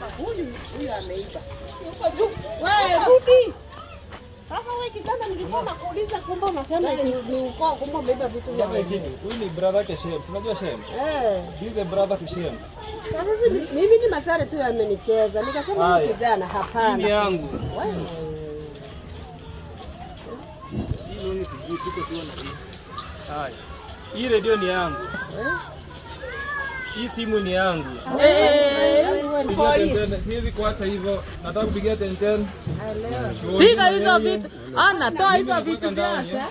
kwamba huyu ameiba. Wewe rudi. Sasa wewe kijana, nilikuwa nakuuliza kumbe unasema ni ukoo, kumbe umeiba vitu vya wengine. Huyu ni brother yake Shem. Unajua Shem? He's the brother to Shem. Sasa mimi ni Mazare tu amenicheza. Nikasema ni kijana, hapana. Ni yangu. Hii ni sijui siko siona. Haya. Hii radio ni yangu. Hii simu ni yangu. Siwezi kuacha hivyo. Nataka kupigia 1010. Piga hizo vitu. Ana toa hizo vitu vyote.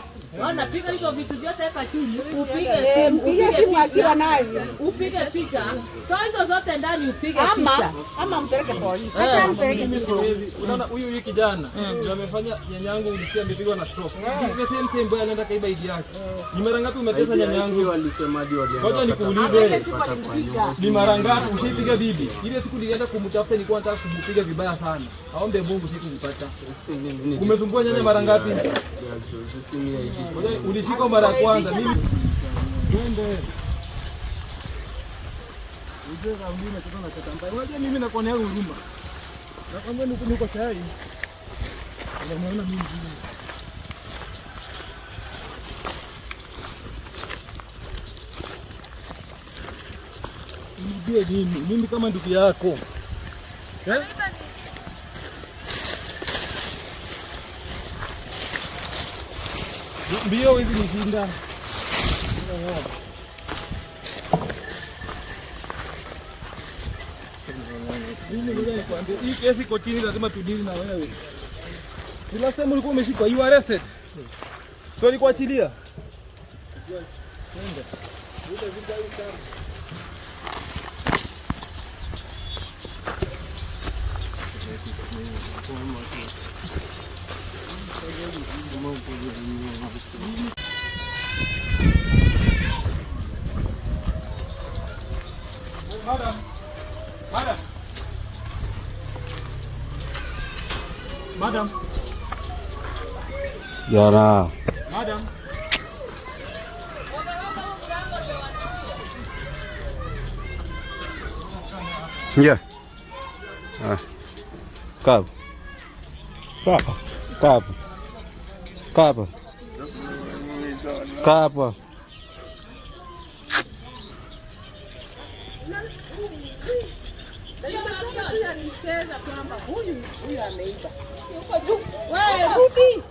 Ona piga hizo vitu vyote hapa chini. Upige simu akiwa nayo. Upige picha. Toa hizo zote ndani upige picha. Ama mpeleke polisi. Acha mpeleke unaona huyu kijana ndio amefanya nyanyangu ulisikia amepigwa na stroke. Ni same boy anaenda kaiba ID yake. Ni mara ngapi umetesa nyanyangu? Walisemaje walienda? Ngoja nikuulize. Ni mara ngapi ushipiga bibi? Ile siku nilienda kumtafuta nilikuwa nataka kumpiga vibaya sana. Aombe Mungu sikupata. Umesumbua nyanya mara ngapi? Ulishika mara ya kwanza mimi. Twende. Uje kauli na kitu na kitambaa. Unajua mimi nakuwa na huruma. Nakwambia niko tayari. Unaona mimi mzima. Unijue nini? Mimi kama ndugu yako. Mbio hizi ni zinda. Hii kesi kotini lazima tudili na wewe. Kila sehemu ulikuwa umeshikwa, you arrested. So nikuachilia. Madam. Jana. Madam. Yeah. Cabo. Alicheza kwamba huyu ameiba. Wewe rudi.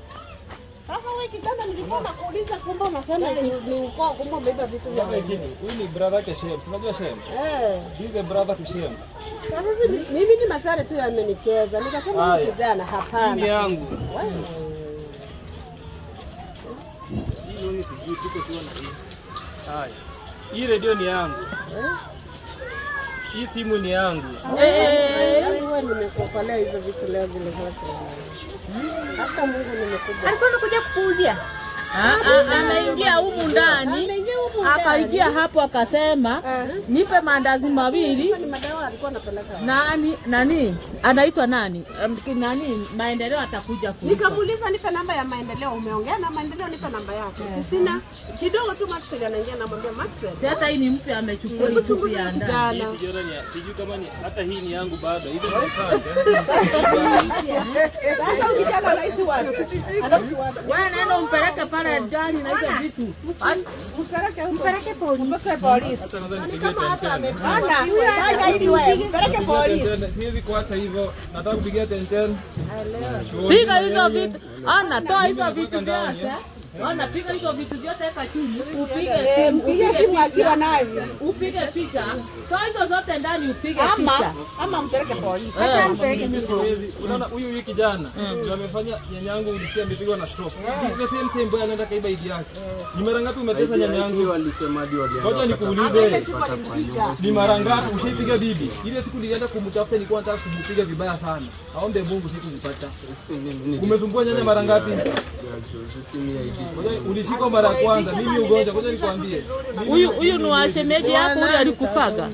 Sasa wewe kijana, nilikuwa nakuuliza kumbe unasema ni ukoo, kumbe umeiba vitu vya wengine. Huyu ni brother yake Shem. Unajua Shem? He's the brother to Shem. Sasa mimi ni Mazare tu amenicheza. Nikasema ni kijana, hapana. Ni yangu. Hii ni sijui siko siona. Haya. Hii radio ni yangu. Hii simu ni yangu. Wewe nimekukolea hizo vitu leo zile sasa. Hata Mungu nimekuja. Alikuwa anakuja kupuuzia. Anaingia humu ndani. Akaingia hapo akasema nipe mandazi mawili. Ni madawa alikuwa anapeleka. Nani? Anaitwa nani? Maendeleo atakuja kulipa. Nikamuuliza nipe namba ya Maendeleo. Umeongea na Maendeleo, nipe namba yake. Sina kidogo tu Maxwell anaingia na mwambia Maxwell. Hata hii ni mpya amechukua ile chupi ya ndani. Sijui kama ni hata hii ni yangu bado. Hizo sasa ukijana rais wapi? Wewe nenda umpeleke pale ndani na hizo vitu. Mpeleke polisi. Kama hata amepanda, fanya hivi wewe, mpeleke polisi. Siwezi kuacha hivyo. Nataka kupigia 1010. Piga hizo vitu. Ana toa hizo vitu vyote. Ona piga hizo vitu vyote hapa chini. Upige simu akiwa nayo. Upige picha. Toa hizo zote ndani upige picha. Ama mpeleke polisi. Acha mpeleke unaona huyu kijana ndio amefanya nyanyangu ulisikia amepigwa na stroke. Ni same boy anaenda kaiba ID yake. Ni mara ngapi umetesa nyanyangu? Walisemaje walienda? Ngoja nikuulize. Ni mara ngapi ushipiga bibi? Ile siku nilienda kumtafuta nilikuwa nataka kumpiga vibaya sana. Aombe Mungu sikupata. Umesumbua nyanya mara ngapi? Ulishika mara ya kwanza, mimi ugonjwa. Ngoja nikwambie. Huyu ni washemeji yako, huyu alikufaga.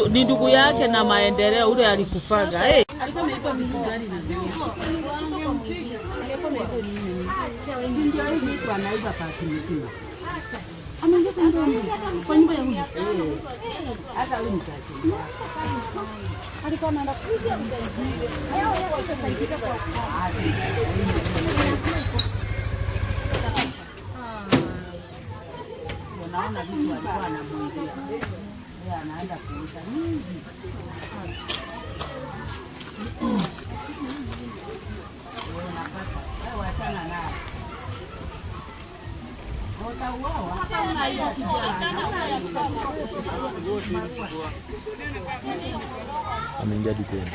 Ni ndugu yake na Maendeleo, ule alikufaga. Alikuwa ameipa vitu gani na zile? Alikuwa ameipa nini? Ndio hivi kwa naiba pati mzima. Ameingia kwa nyumba ya huyu. Hata huyu mtaki. Alikuwa anaenda kuja mtaingia. Hao wao watasaidika kwa. Unaona vitu alikuwa anamwambia. Yeye anaenda kuuza mingi. Wewe unapata. Wewe achana naye. Ameingia dukani.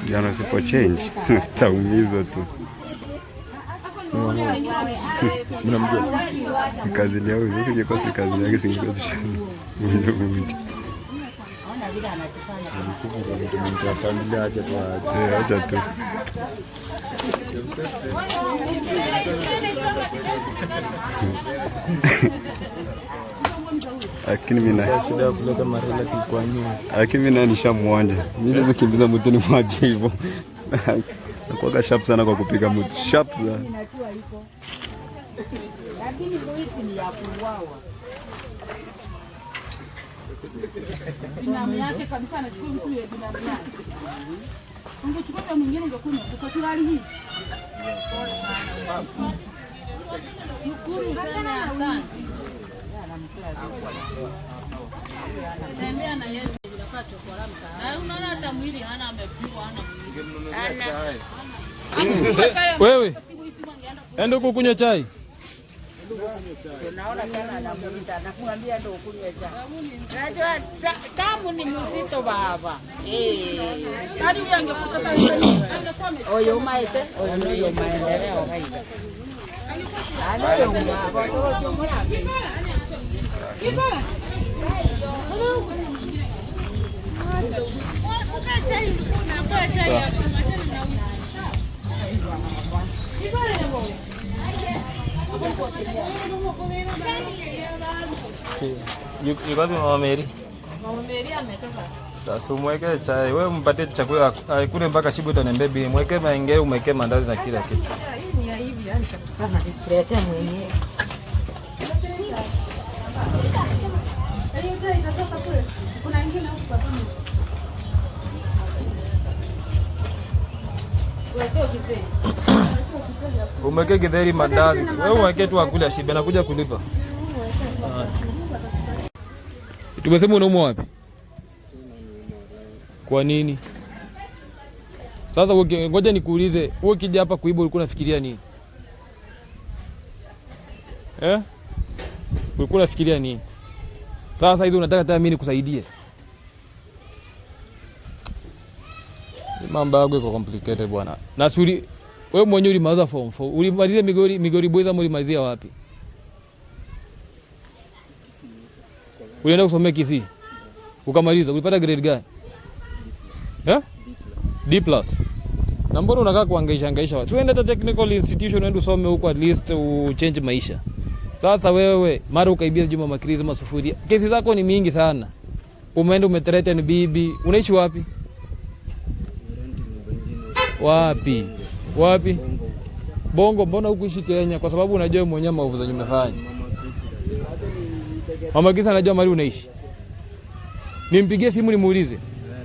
Jana usipo change taumizwa tu. Mnamjua si kazi yao, sasa ingekuwa si kazi yake singekuwa tushani mmoja. Ona vile anachofanya mtu wa familia, acha tu acha tu. Lakini mimi na shida ya kuleta marela kwa nyuma. Lakini mimi nishamwanja. Mimi siwezi kimbiza mtu ni mwaje hivyo. Nakuwa sharp sana kwa kupiga mtu. Sharp sana. Lakini boisi ni ya kuuawa. Binamu yake kabisa anachukua mtu yeye binamu yake. Ungechukua kwa mwingine ungekuwa kwa sirali hii. Pole sana. Shukuru sana asante. Tembea na yeye bila kato kwa ramka. Na unaona hata mwili hana amepigwa hana mwili. Wewe. Enda huko kunywa chai. Unaona tena anamuita nakuambia ndio ukunywe chai. Unajua tamu ni mzito baba. Hadi huyu angekuta angekuwa oyo maete, oyo ndio maendeleo kaida. Ano baba, ndio chomora. Kibara. Chai kuna chai ya machani na Kibara ndio. Yuko wapi Mama Mary? Mama Mary ametoka. Sasa umweke chai, wewe mpatie chakula kule mpaka shibu utaniambia bi, mweke maenge, umweke mandazi na kila kitu. Hii ni hivi yani kabisa na nikiletea mwenyewe. Hiyo chai itatoka kule. Kuna ingine huko kwa kama. Wewe kipe. Umweke githeri mandazi. Wewe umweke tu akule shibe na kuja kulipa. Tumesema unaumwa wapi? Kwa nini? Sasa ngoja nikuulize, wewe ukija hapa kuiba ulikuwa unafikiria nini? Ulikuwa unafikiria nini? Sasa hizo unataka hata mimi nikusaidie? Mambo yako iko complicated bwana. Na suri wewe mwenyewe ulimaliza form 4. Ulimalizia Migori Boys ama ulimalizia wapi? Ulienda kusomea Kisii. Ukamaliza, ulipata grade gani? D+. Na mbona unakaa kuhangaisha watu? Uende hata technical institution uende usome huko at least uchange maisha. Sasa wewe mara ukaibia Juma Makrizi masufuria. Kesi zako ni mingi sana. Umeenda umetreten bibi. Unaishi wapi? Wapi? Wapi? Bongo. Mbona hukuishi Kenya? Kwa sababu unajua mwenyewe maovu za umefanya. Mama Kisa anajua mahali unaishi. Nimpigie simu nimuulize.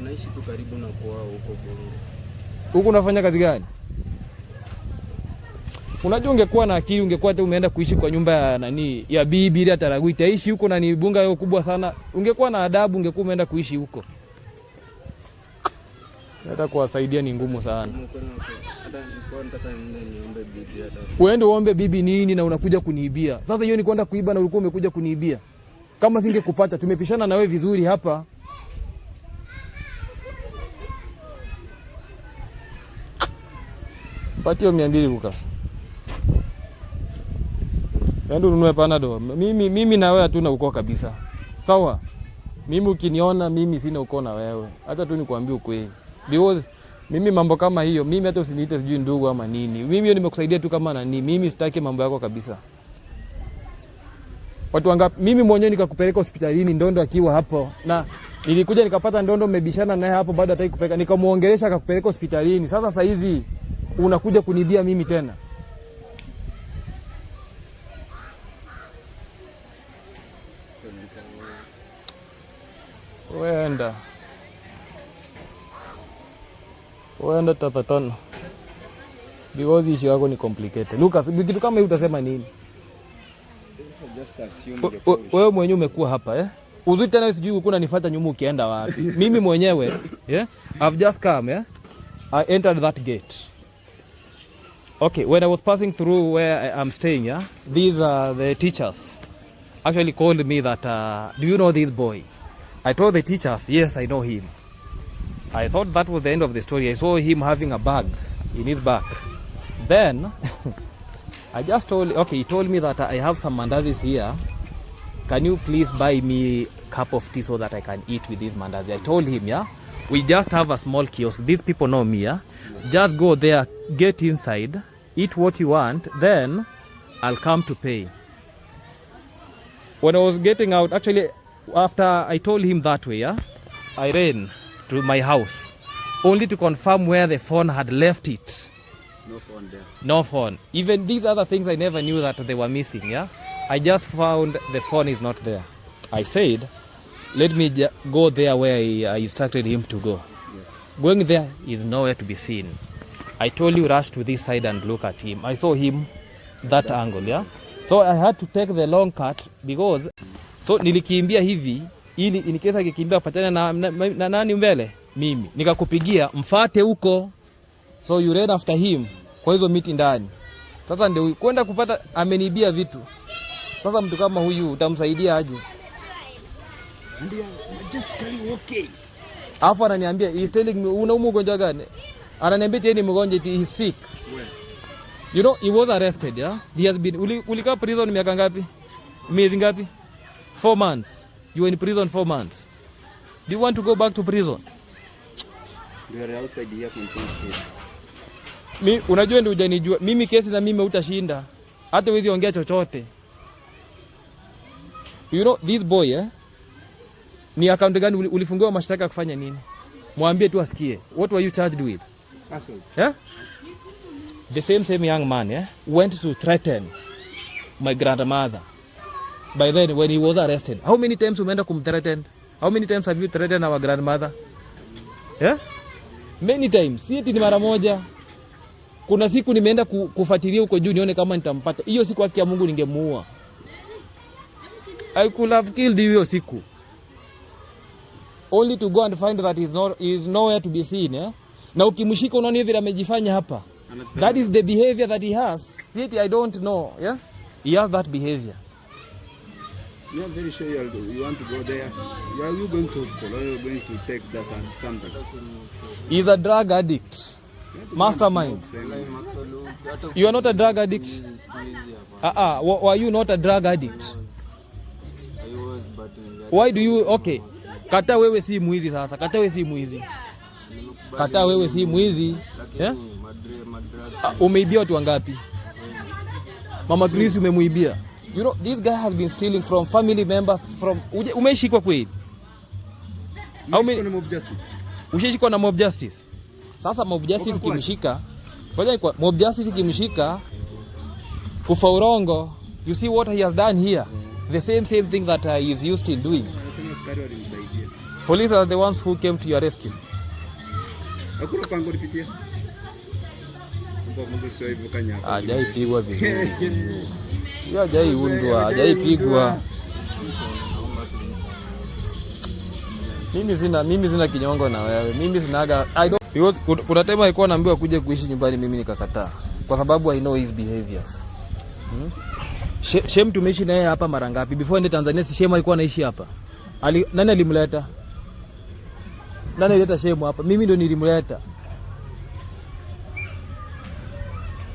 Naishi tu karibu na kwao huko Bongo. Huko unafanya kazi gani? Unajua ungekuwa na akili ungekuwa hata umeenda kuishi kwa nyumba ya nani ya bibi ile Taragui. Taishi huko na ni bunga yao kubwa sana. Ungekuwa na adabu ungekuwa umeenda kuishi huko. Hata kuwasaidia ni ngumu sana. Uende uombe bibi nini na unakuja kuniibia. Sasa hiyo ni kwenda kuiba na ulikuwa umekuja kuniibia. Kama singekupata tumepishana na wewe vizuri hapa. Patio 200 Lucas. Ndio ununue panado. Mimi na wewe hatuna ukoo kabisa. Sawa? Mimi ukiniona mimi sina ukoo na wewe. Hata tu nikwambie ukweli. Because mimi mambo kama hiyo, mimi hata usiniite sijui ndugu ama nini. Mimi hiyo nimekusaidia tu kama nani. Mimi sitaki mambo yako kabisa. Watu wangapi? Mimi mwenyewe nikakupeleka hospitalini Ndondo akiwa hapo, na nilikuja nikapata Ndondo mmebishana naye hapo, baada hataki kupeleka, nikamuongelesha akakupeleka hospitalini. Sasa hizi unakuja kunibia mimi tena. Wenda tapatana. Because issue yako ni complicated. Lucas, kitu kama hiyo utasema nini? Wewe mwenyewe umekuwa hapa Uzuri tena sijui uko unanifuata nyuma ukienda wapi. Mimi mwenyewe, I've just come, I entered that gate. Okay, when I was passing through where I'm staying, these are the teachers actually called me that, do you know this boy? I told the teachers, yes, I know him. I thought that was the end of the story. I saw him having a bag in his back. Then, I just he told me that I have some mandazis here. Can you please buy me a cup of tea so that I can eat with these mandazis? I told him, we just have a small kiosk. These people know me, Just go there, get inside, eat what you want, then I'll come to pay. When I was getting out, actually, after I told him that way, I ran to my house, only to confirm where the phone had left it. No phone there. No phone. Even these other things I never knew that they were missing, I just found the phone is not there. I said, let me go there where I instructed him to go. Yeah. Going there is nowhere to be seen. I told you rush to this side and look at him. I saw him that angle, So I had to take the long cut because so nilikimbia hivi ili in case akikimbia patana na nani mbele mimi nikakupigia mfate huko, so you ran after him kwa hizo miti ndani. Sasa ndio kwenda kupata amenibia vitu. Sasa mtu kama huyu utamsaidia aje? Ndio just okay. Afu ananiambia he's telling me unaumwa ugonjwa gani? Ananiambia yeye ni mgonjwa, he's sick. You know, he was arrested, He has been ulika prison miaka ngapi? Miezi ngapi? 4 months. You were in prison 4 months. Do you want to go back to prison? You are outside here completely. Unajua ndio hujanijua. Mimi kesi na mimi utashinda. Hata huwezi ongea chochote. You know this boy, ni account gani ulifungiwa mashtaka kufanya nini? Mwambie tu asikie. What were you charged with? Assault. The same young man, went to threaten my grandmother. By then, when he was arrested, how many times umeenda kumthreaten? How many times have you threatened our grandmother? Many times. Si eti ni mara moja. Kuna siku nimeenda kufuatilia huko juu nione kama nitampata. Hiyo siku haki ya Mungu ningemuua. I could have killed you hiyo siku. Only to go and find that he is nowhere to be seen, Na ukimshika unaona hivi amejifanya hapa. That is the behavior that he has. Yet I don't know, He has that behavior. You are very sure you want to go there? Are you going to hospital or are you going to take something? He's a drug addict. Mastermind. You are not a drug addict? Were you not a drug addict? I was, but why do you... Okay. Kata wewe si mwizi sasa. Kata wewe si mwizi. Kata wewe si mwizi. Umeibia watu wangapi? Mama Chris umemuibia. You know, this guy has been stealing from family members from... Umeshikwa kweli? Usheshikwa na mob justice. Sasa mob justice kimshika. Mob justice kimshika kufa urongo. You see what he has done here? The same thing that he is used in doing. Police are the ones who came to your rescue. Hajaipigwa vizuri. Hajaiundwa, hajaipigwa. Mimi sina kinyongo na wewe. Mimi sinaga kuna time alikuwa anaambiwa kuja kuishi nyumbani, mimi nikakataa. Kwa sababu I know his behaviors. Shem tumeishi naye hapa mara ngapi? Before ende Tanzania si Shem alikuwa anaishi hapa. Nani alimleta? Nani alileta Shem hapa? Mimi ndo nilimleta.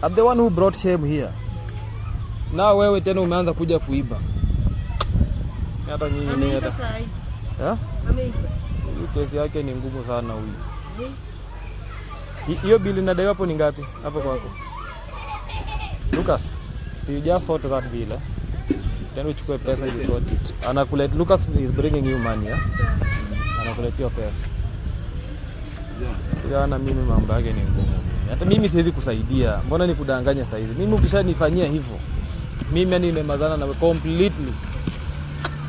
I'm the one who brought Shem here. Na wewe tena umeanza kuja kuiba. Hata nyinyi ni hata. Hii kesi yake ni ngumu sana huyu. Hiyo bili na hapo ni ngapi? Hapo kwako. Lucas, so you just sort that bill, Tena uchukue pesa ili sort it. Anakuletea Lucas is bringing you money, yeah? Anakuletea pesa. Yeah. Na mimi mambo yake ni ngumu. Hata mimi siwezi kusaidia. Mbona nikudanganya sasa hivi? Mimi ukishanifanyia hivyo, mimi yani nimemazana na completely.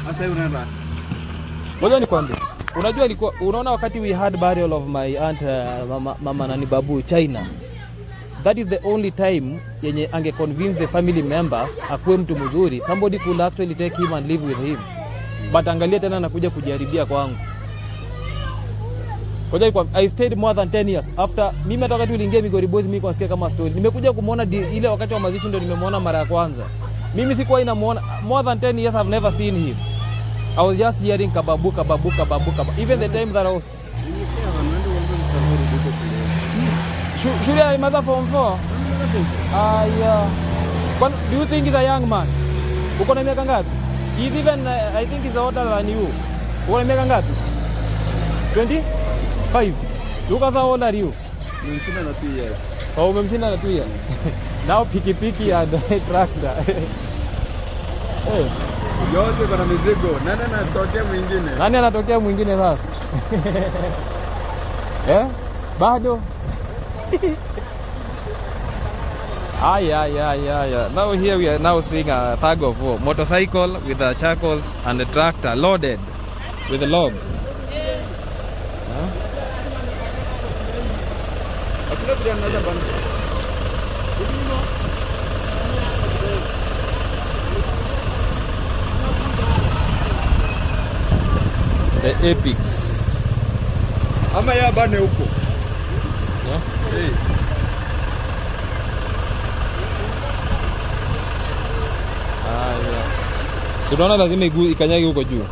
Sasa unaenda. Ngoja nikwambie. Unajua unaona wakati we had burial of my aunt mama nani babu China. That is the only time yenye ange convince the family members akuwe mtu mzuri. Somebody could actually take him and live with him. But angalia tena anakuja kujaribia kwangu. I stayed more than 10 years after mimi hata wakati uliingia Migori Boys mimi kwasikia kama story. Nimekuja kumuona ile wakati wa mazishi ndio nimemuona mara ya kwanza. Mimi sikuwa inamuona more than 10 years I've never seen him. I was just hearing kababu. Even the time that I was should I mother form 4? Yeah. What do you think is a young man? Uko na miaka ngapi? He's even I think he's older than you. Uko na miaka ngapi? 25. Lucas, how old are you? Nimeshinda na 2 years. Oh, umemshinda na 2 years. Now piki and tractor. Hey. Yote kuna mizigo. Nani anatokea mwingine sasa? Bado. Now here we are now seeing a tug of war. Motorcycle with the charcoals and the tractor loaded with the logs. The epics. Ama ya bane huko. Hey. So unaona lazima ikanyage huko juu.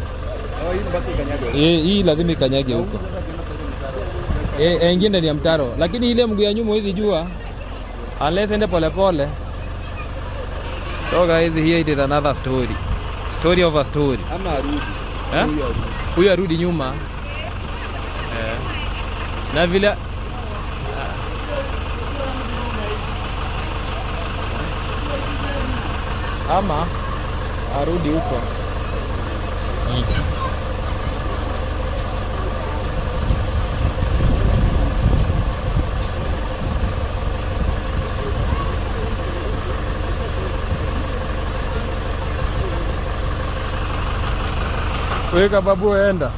Hii basi ikanyage. Hii lazima ikanyage huko. Ingine ni ya mtaro, lakini ile mguu ya nyuma huwezi jua unless ende pole. So guys, here it is another story. Story of a story. Ama arudi. Huyu arudi nyuma. Na vile ama arudi huko. Weka babu enda.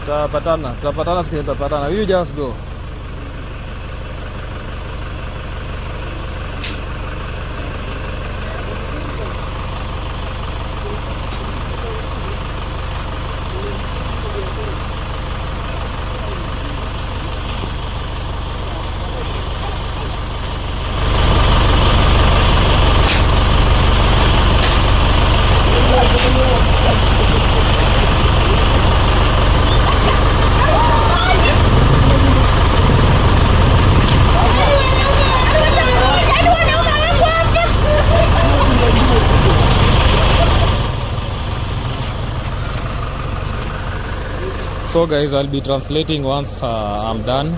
Tutapatana siku tutapatana. You just go. So guys, I'll be translating once I'm done.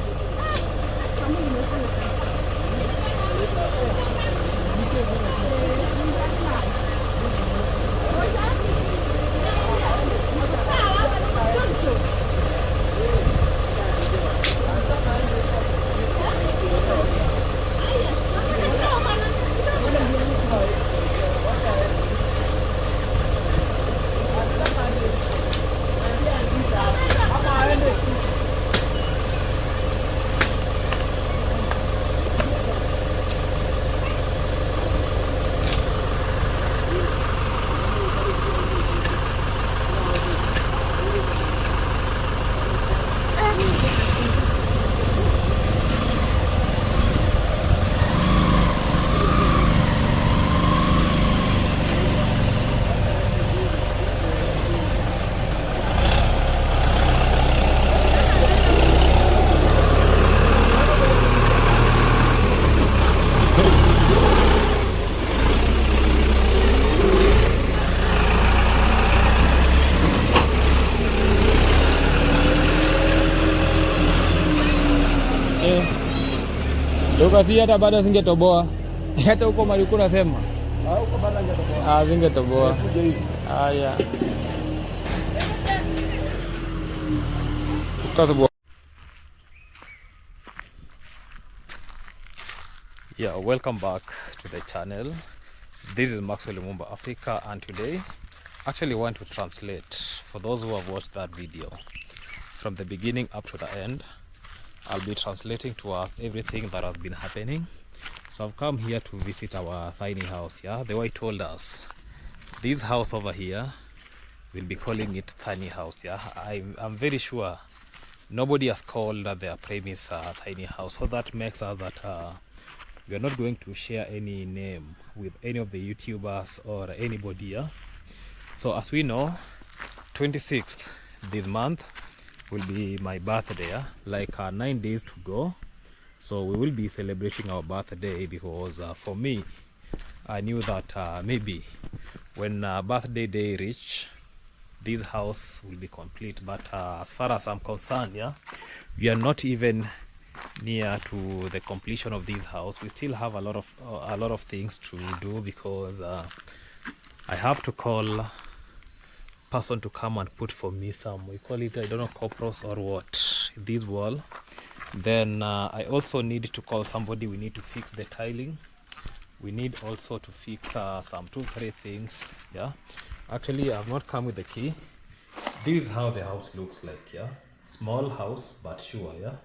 Lucas hata bado singetoboa. Hata huko Marikuna sema Zingetoboa. Haya. Yeah, welcome back to the channel. This is Maxwell Lumumba Africa, and today actually want to translate for those who have watched that video from the beginning up to the end. I'll be translating to us everything that has been happening. So I've come here to visit our tiny house. Yeah, the way told us this house over here, we'll be calling it tiny house. Yeah, I'm very sure nobody has called their premise tiny house, so that makes us that we are not going to share any name with any of the YouTubers or anybody. Yeah? So as we know, 26th this month will be my birthday. Yeah? Like 9 days to go. So we will be celebrating our birthday because for me, I knew that maybe when birthday day reach, this house will be complete. But as far as I'm concerned, yeah, we are not even near to the completion of this house. We still have a lot of things to do because I have to call person to come and put for me some, we call it, I don't know, copros or what, this wall. Then I also need to call somebody. We need to fix the tiling. We need also to fix some 2-3 things. Yeah, actually I've not come with the key. This is how the house looks like. Yeah, small house but sure. Yeah,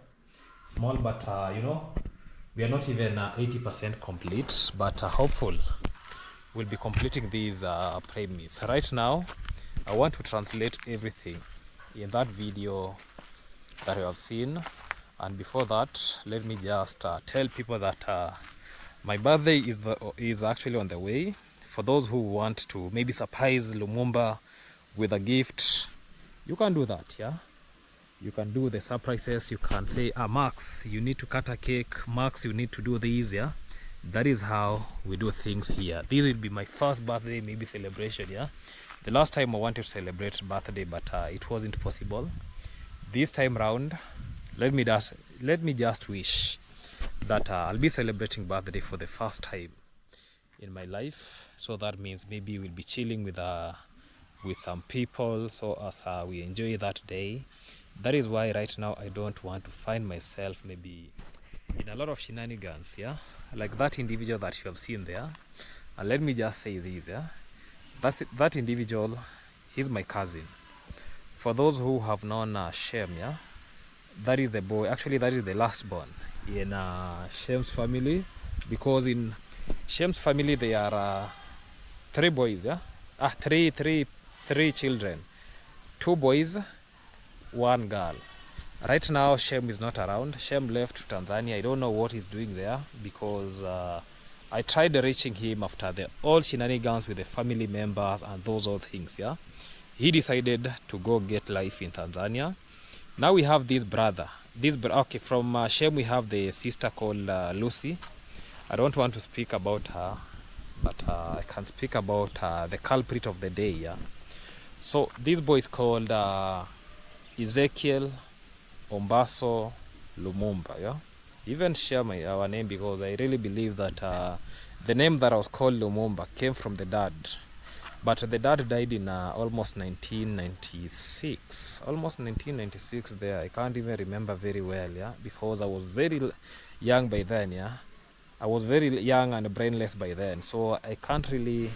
small but you know, we are not even 80% complete, but hopeful we'll be completing these premise. Right now I want to translate everything in that video that you have seen. And before that, let me just tell people that my birthday is actually on the way. For those who want to maybe surprise Lumumba with a gift, you can do that. Yeah, you can do the surprises. You can say, Max, you need to cut a cake. Max, you need to do this. Yeah, that is how we do things here. This will be my first birthday maybe celebration. Yeah, the last time I wanted to celebrate birthday, but it wasn't possible. This time round, let me just wish that I'll be celebrating birthday for the first time in my life. So that means maybe we'll be chilling with some people, so as we enjoy that day. That is why right now I don't want to find myself maybe in a lot of shenanigans. Yeah, like that individual that you have seen there. And let me just say this. Yeah, that individual, he's my cousin. For those who have known Shem, yeah, that is the boy. Actually, that is the last born in Shem's family, because in Shem's family there are 3 boys. Yeah, three children, 2 boys, 1 girl. Right now Shem is not around. Shem left to Tanzania. I don't know what he's doing there, because I tried reaching him after all shenanigans with the family members and those old things. Yeah, he decided to go get life in Tanzania. Now we have this brother. Okay, from Shem we have the sister called Lucy. I don't want to speak about her, but I can speak about the culprit of the day. Yeah. So this boy is called Ezekiel Ombaso Lumumba. Yeah. Even share our name, because I really believe that the name that I was called Lumumba came from the dad. But the dad died in almost 1996. Almost 1996 there. I can't even remember very well, yeah, because I was very young by then, yeah. I was very young and brainless by then, so I can't really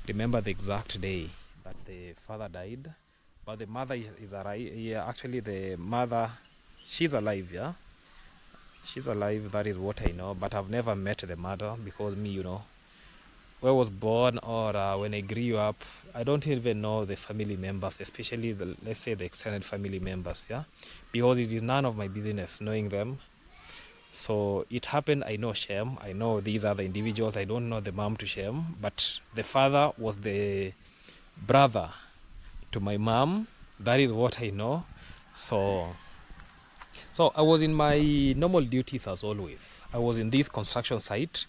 remember the exact day that the father died. But the mother is alive. Yeah, actually the mother, she's alive, yeah. She's alive, that is what I know. But I've never met the mother, because me, you know, where I was born or when I grew up, I don't even know the family members, especially let's say the extended family members, yeah, because it is none of my business knowing them. So it happened, I know Shem, I know these are the individuals, I don't know the mom to Shem, but the father was the brother to my mom. That is what I know. So I was in my normal duties as always. I was in this construction site.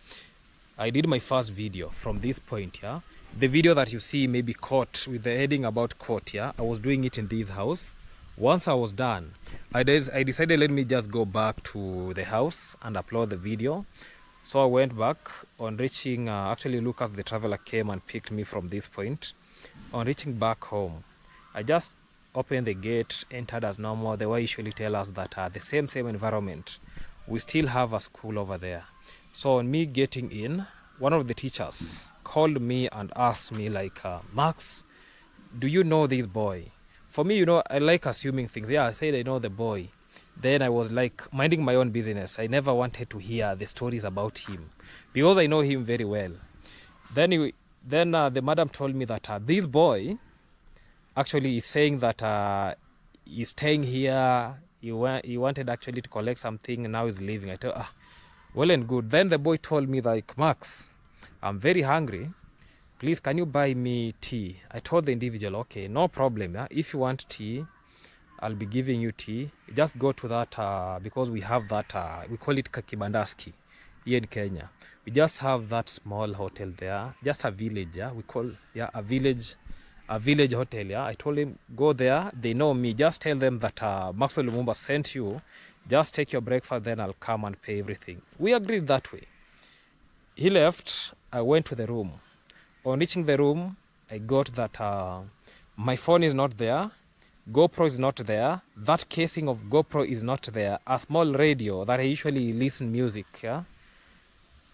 I did my first video from this point, yeah. The video that you see maybe caught with the heading about court, yeah. I was doing it in this house. Once I was done, I decided let me just go back to the house and upload the video. So I went back. On reaching, actually Lucas the traveler came and picked me from this point. On reaching back home, I just opened the gate, entered as normal. They will usually tell us that the same environment, we still have a school over there. So on me getting in, one of the teachers called me and asked me like, Max, do you know this boy? For me, I like assuming things. Yeah, I said I know the boy. Then I was like minding my own business. I never wanted to hear the stories about him because I know him very well. Then the madam told me that this boy actually is saying that he's staying here. He wanted actually to collect something, and now he's leaving. I told, well and good. Then the boy told me like, Max, I'm very hungry. Please, can you buy me tea? I told the individual, okay, no problem. Yeah? If you want tea, I'll be giving you tea. Just go to that, because we have that, we call it Kakibandaski here in Kenya. We just have that small hotel there, just a village, yeah. We call a village hotel, yeah. I told him, go there. They know me. Just tell them that Maxwell Lumumba sent you. Just take your breakfast, then I'll come and pay everything. We agreed that way. He left. I went to the room. On reaching the room, I got that my phone is not there, GoPro is not there, that casing of GoPro is not there, a small radio that I usually listen music, yeah,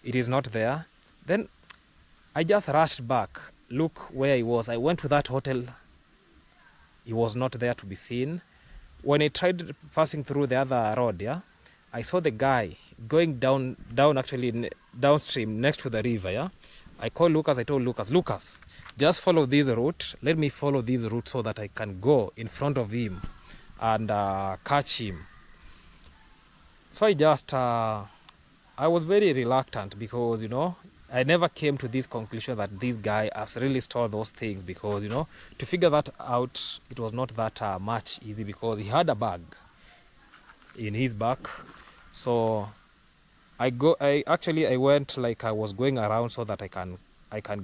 it is not there. Then I just rushed back, look where he was. I went to that hotel, he was not there to be seen. When I tried passing through the other road, yeah, I saw the guy going down actually downstream next to the river, yeah. I called Lucas, I told Lucas, just follow this route. Let me follow this route so that I can go in front of him and catch him. So I was very reluctant because, I never came to this conclusion that this guy has really stored those things because, to figure that out, it was not that much easy because he had a bag in his back. So I went like I was going around so that I can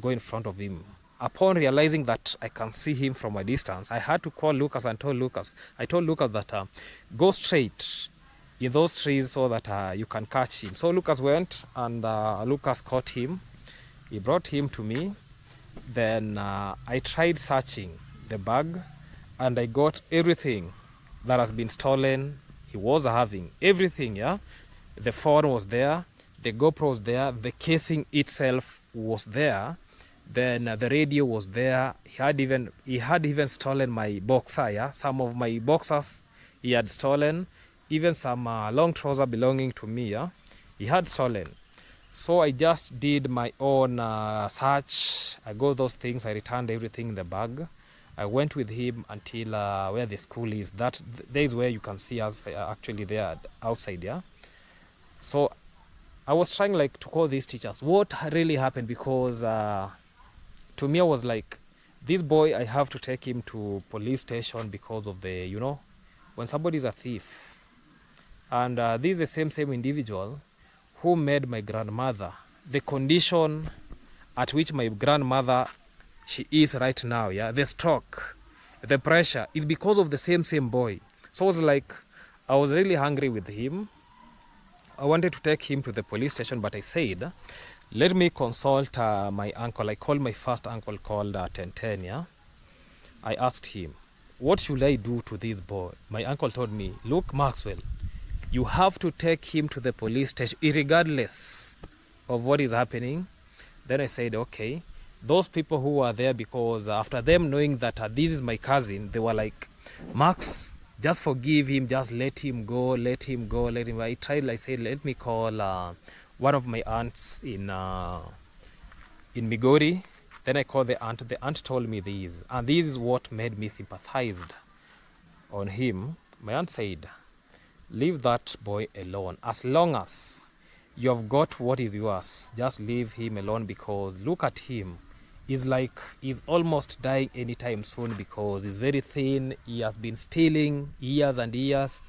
go in front of him. Upon realizing that I can see him from a distance, I had to call Lucas and told Lucas that go straight in those trees so that you can catch him. So Lucas went and Lucas caught him. He brought him to me. Then I tried searching the bag and I got everything that has been stolen. He was having everything, yeah. The phone was there, the GoPro was there, the casing itself was there, then the radio was there. He had even stolen my boxer, yeah? Some of my boxers he had stolen, even some long trouser belonging to me, yeah? He had stolen. So I just did my own search. I got those things, I returned everything in the bag. I went with him until where the school is. There is where you can see us actually there outside, yeah? So I was trying like to call these teachers. What really happened? Because to me I was like, this boy, I have to take him to police station because of the, when somebody is a thief. And this is the same individual who made my grandmother the condition at which my grandmother, she is right now, yeah? The stroke, the pressure is because of the same boy. So I was like, I was really hungry with him. I wanted to take him to the police station, but I said, let me consult my uncle. I called my first uncle called Tenten, yeah? I asked him, what should I do to this boy? My uncle told me, look, Maxwell, you have to take him to the police station, regardless of what is happening. Then I said, okay. Those people who were there, because after them knowing that this is my cousin, they were like, Max, just forgive him, just let him go. I said, let me call one of my aunts in Migori. Then I called the aunt. The aunt told me this, and this is what made me sympathize on him. My aunt said, leave that boy alone. As long as you have got what is yours, just leave him alone, because look at him. He's almost dying anytime soon because he's very thin. He has been stealing years and years.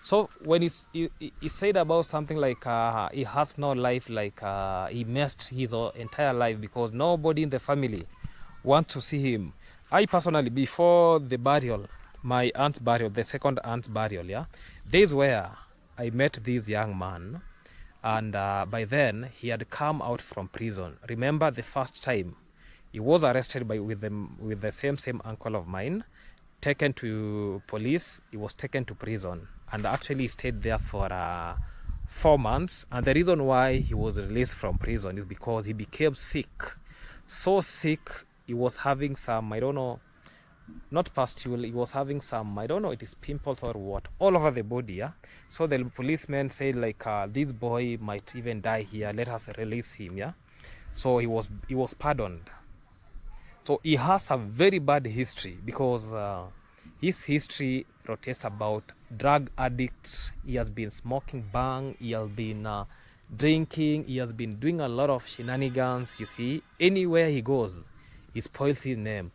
So when he said about something like he has no life, like he messed his entire life because nobody in the family wants to see him. I personally, before the burial, my aunt's burial, the second aunt's burial, yeah, this is where I met this young man. and by then he had come out from prison. Remember, the first time he was arrested with the same uncle of mine, taken to police. He was taken to prison and actually stayed there for 4 months. And the reason why he was released from prison is because he became sick, so sick. He was having some, I don't know, not pustule, he was having some, I don't know, it is pimples or what, all over the body. Yeah. So the policeman said like, this boy might even die here, let us release him. Yeah. So he was pardoned. So he has a very bad history, because his history protests about drug addict. He has been smoking bang, he has been drinking, he has been doing a lot of shenanigans. You see, anywhere he goes, he spoils his name.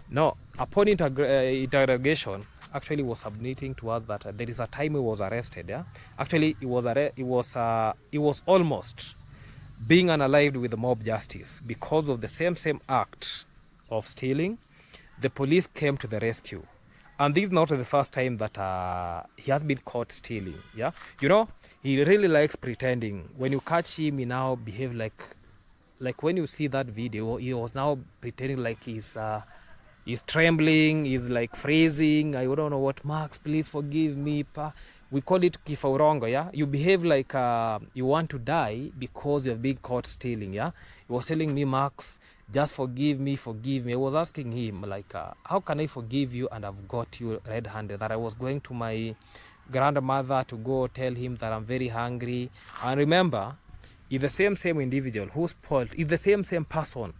Now, upon interrogation, actually was submitting to us that there is a time he was arrested. Yeah, actually he was almost being unalived with the mob justice because of the same act of stealing. The police came to the rescue, and this is not the first time that he has been caught stealing. Yeah, you know, he really likes pretending. When you catch him, he now behave like when you see that video, he was now pretending like he's trembling, he's like freezing. I don't know what. Max, please forgive me. We call it kifaurongo. Yeah, you behave like you want to die because you have been caught stealing. Yeah, he was telling me, Max, just forgive me. I was asking him like, how can I forgive you and I've got you red-handed? That I was going to my grandmother to go tell him that I'm very hungry. And remember, it's the same individual who spoiled. It's the same person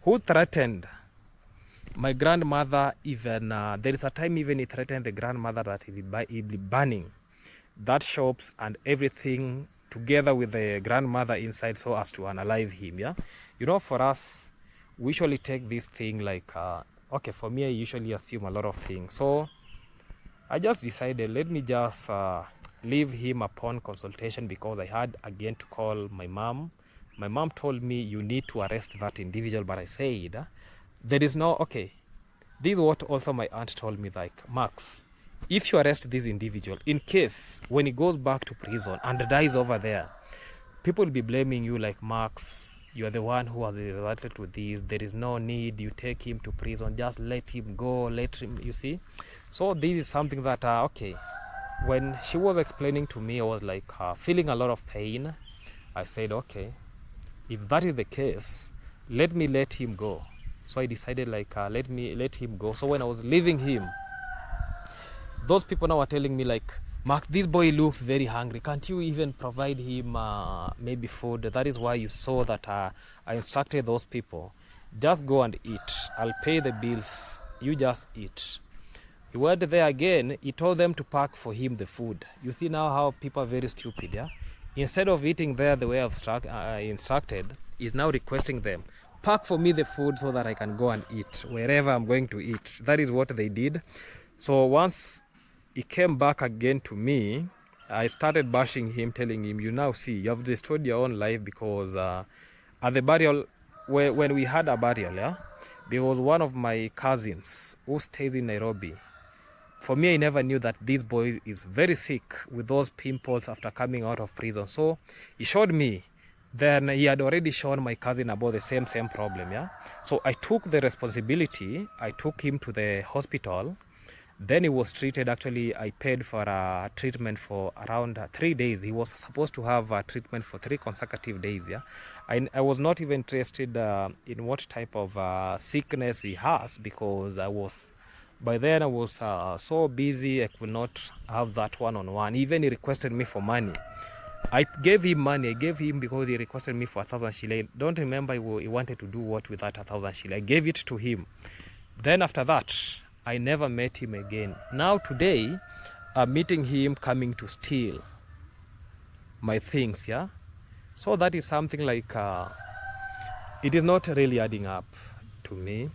who threatened my grandmother. Even there is a time even he threatened the grandmother that he'll be burning that shops and everything together with the grandmother inside so as to unalive him. Yeah, you know, for us, we usually take this thing like okay, for me I usually assume a lot of things. So I just decided, let me just leave him upon consultation, because I had again to call my mom. My mom told me, you need to arrest that individual, but I said there is no, okay, this is what also my aunt told me, like, Max, if you arrest this individual, in case when he goes back to prison and dies over there, people will be blaming you like, Max, you are the one who has resulted to this. There is no need you take him to prison. Just let him go. Let him, you see. So this is something that, okay, when she was explaining to me, I was like feeling a lot of pain. I said, okay, if that is the case, let me let him go. So I decided like, let him go. So when I was leaving him, those people now are telling me like, Mark, this boy looks very hungry. Can't you even provide him maybe food? That is why you saw that I instructed those people, just go and eat. I'll pay the bills. You just eat. He went there again. He told them to pack for him the food. You see now how people are very stupid. Yeah. Instead of eating there the way I've instructed, he's now requesting them, pack for me the food so that I can go and eat wherever I'm going to eat. That is what they did. So once he came back again to me, I started bashing him, telling him, you now see, you have destroyed your own life, because at the burial, when we had a burial, yeah, there was one of my cousins who stays in Nairobi. For me, I never knew that this boy is very sick with those pimples after coming out of prison. So he showed me. Then he had already shown my cousin about the same problem, yeah. So I took the responsibility. I took him to the hospital. Then he was treated. Actually, I paid for treatment for around 3 days. He was supposed to have treatment for 3 consecutive days. Yeah, I was not even interested in what type of sickness he has, because by then I was so busy I could not have that one-on-one. Even he requested me for money. I gave him money. I gave him because he requested me for 1,000 shillings. Don't remember he wanted to do what with that 1,000 shillings. I gave it to him. Then after that, I never met him again. Now today, I'm meeting him coming to steal my things, yeah? So that is something like, it is not really adding up to me,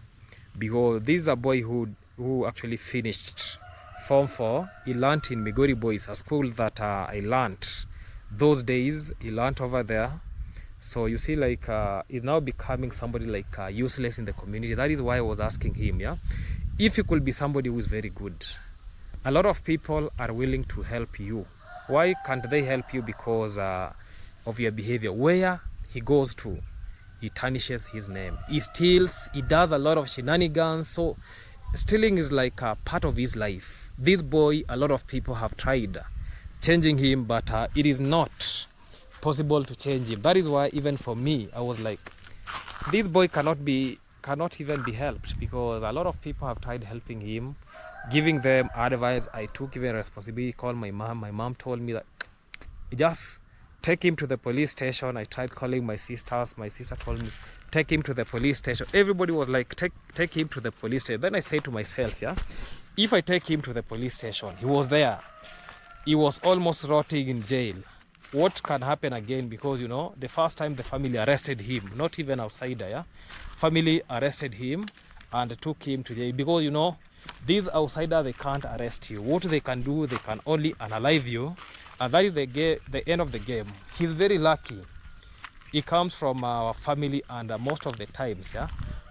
because this is a boy who actually finished Form 4. He learned in Migori Boys, a school that I learned those days. He learned over there. So you see, like, he's now becoming somebody like useless in the community. That is why I was asking him, yeah? If you could be somebody who is very good, a lot of people are willing to help you. Why can't they help you? Because of your behavior. Where he goes to, he tarnishes his name. He steals, he does a lot of shenanigans. So stealing is like a part of his life. This boy, a lot of people have tried changing him, but it is not possible to change him. That is why even for me, I was like, this boy cannot even be helped, because a lot of people have tried helping him, giving them advice. I took even responsibility, called my mom. My mom told me that just take him to the police station. I tried calling my sisters. My sister told me, take him to the police station. Everybody was like, take him to the police station. Then I said to myself, yeah, if I take him to the police station, he was there, he was almost rotting in jail. What can happen again? Because, you know, the first time the family arrested him, not even outsider, yeah, family arrested him and took him to jail. Because, you know, these outsiders, they can't arrest you. What they can do, they can only analyze you, and that is the end of the game. He's very lucky. He comes from our family, and most of the times, yeah,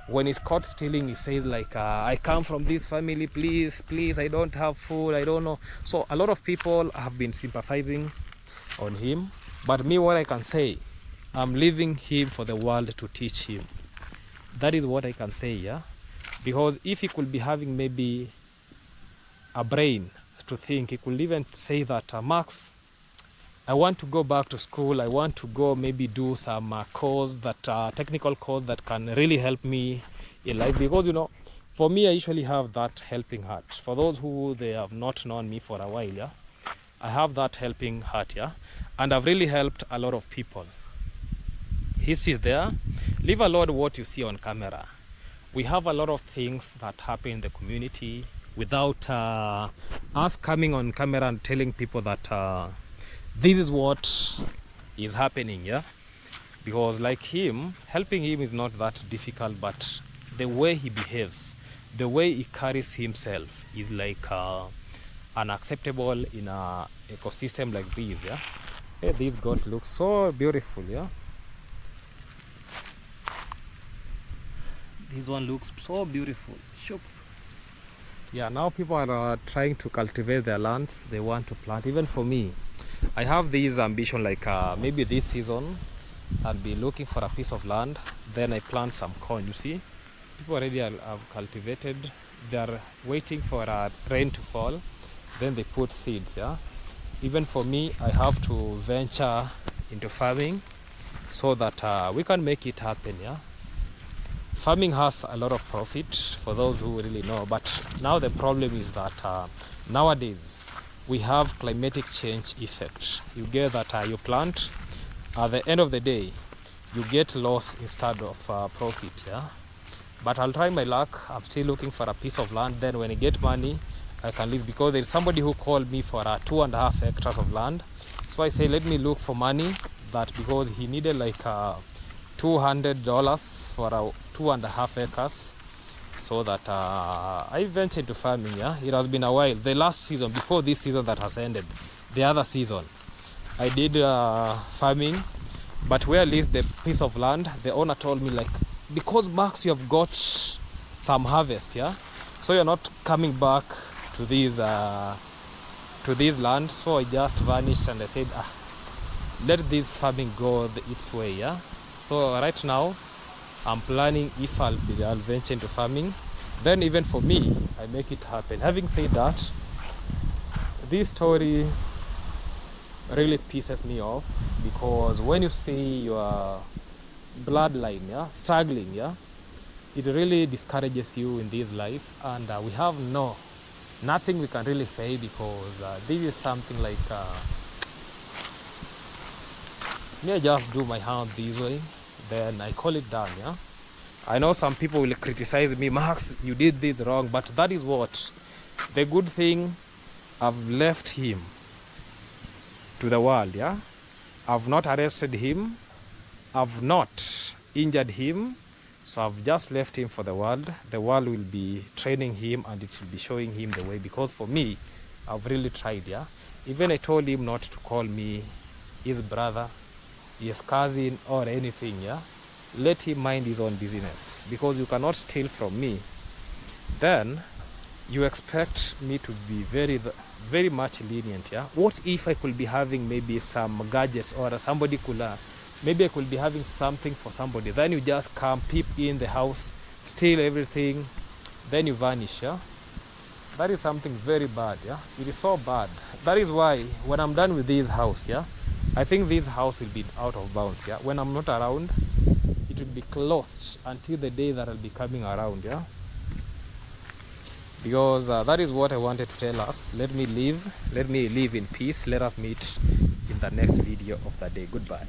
when he's caught stealing, he says like, I come from this family, please, I don't have food, I don't know. So a lot of people have been sympathizing on him, but me, what I can say, I'm leaving him for the world to teach him. That is what I can say, yeah. Because if he could be having maybe a brain to think, he could even say that, Max, I want to go back to school. I want to go maybe do some course, that technical course that can really help me in life. Because, you know, for me, I usually have that helping heart. For those who they have not known me for a while, yeah, I have that helping heart, yeah, and I've really helped a lot of people. History is there. Leave alone what you see on camera. We have a lot of things that happen in the community without us coming on camera and telling people that this is what is happening, yeah. Because like him, helping him is not that difficult, but the way he behaves, the way he carries himself is like unacceptable in a ecosystem like this, yeah. Hey, this goat looks so beautiful, yeah. This one looks so beautiful. Shoop. Yeah, now people are trying to cultivate their lands. They want to plant. Even for me, I have this ambition, like maybe this season I'll be looking for a piece of land, then I plant some corn. You see, people already have cultivated. They're waiting for rain to fall, then they put seeds, yeah. Even for me, I have to venture into farming so that we can make it happen, yeah. Farming has a lot of profit for those who really know, but now the problem is that nowadays we have climatic change effect. You get that you plant, at the end of the day you get loss instead of profit, yeah. But I'll try my luck. I'm still looking for a piece of land, then when I get money I can live, because there's somebody who called me for 2.5 hectares of land. So I say, let me look for money, that because he needed like $200 for 2.5 acres, so that I ventured into farming, yeah. It has been a while. The last season, before this season that has ended, the other season, I did farming, but where I leased the piece of land, the owner told me like, because Max, you have got some harvest, yeah, so you're not coming back to this land. So I just vanished and I said, let this farming go its way, yeah. So right now I'm planning, if I'll venture into farming, then even for me I make it happen. Having said that, this story really pisses me off, because when you see your bloodline, yeah, struggling, yeah, it really discourages you in this life. And we have nothing we can really say, because this is something like me, I just do my hand this way, then I call it done, yeah. I know some people will criticize me, Max, you did this wrong, but that is what the good thing. I've left him to the world, yeah. I've not arrested him, I've not injured him, so I've just left him for the world. The world will be training him, and it will be showing him the way, because for me, I've really tried, yeah. Even I told him not to call me his brother, his cousin, or anything, yeah. Let him mind his own business, because you cannot steal from me. Then you expect me to be very very much lenient. Yeah, what if I could be having maybe some gadgets, or somebody could maybe I could be having something for somebody, then you just come, peep in the house, steal everything, then you vanish. Yeah, that is something very bad. Yeah, it is so bad. That is why when I'm done with this house, yeah, I think this house will be out of bounds. Yeah, when I'm not around, it will be closed until the day that I'll be coming around. Yeah, because that is what I wanted to tell us. Let me live in peace. Let us meet in the next video of the day. Goodbye.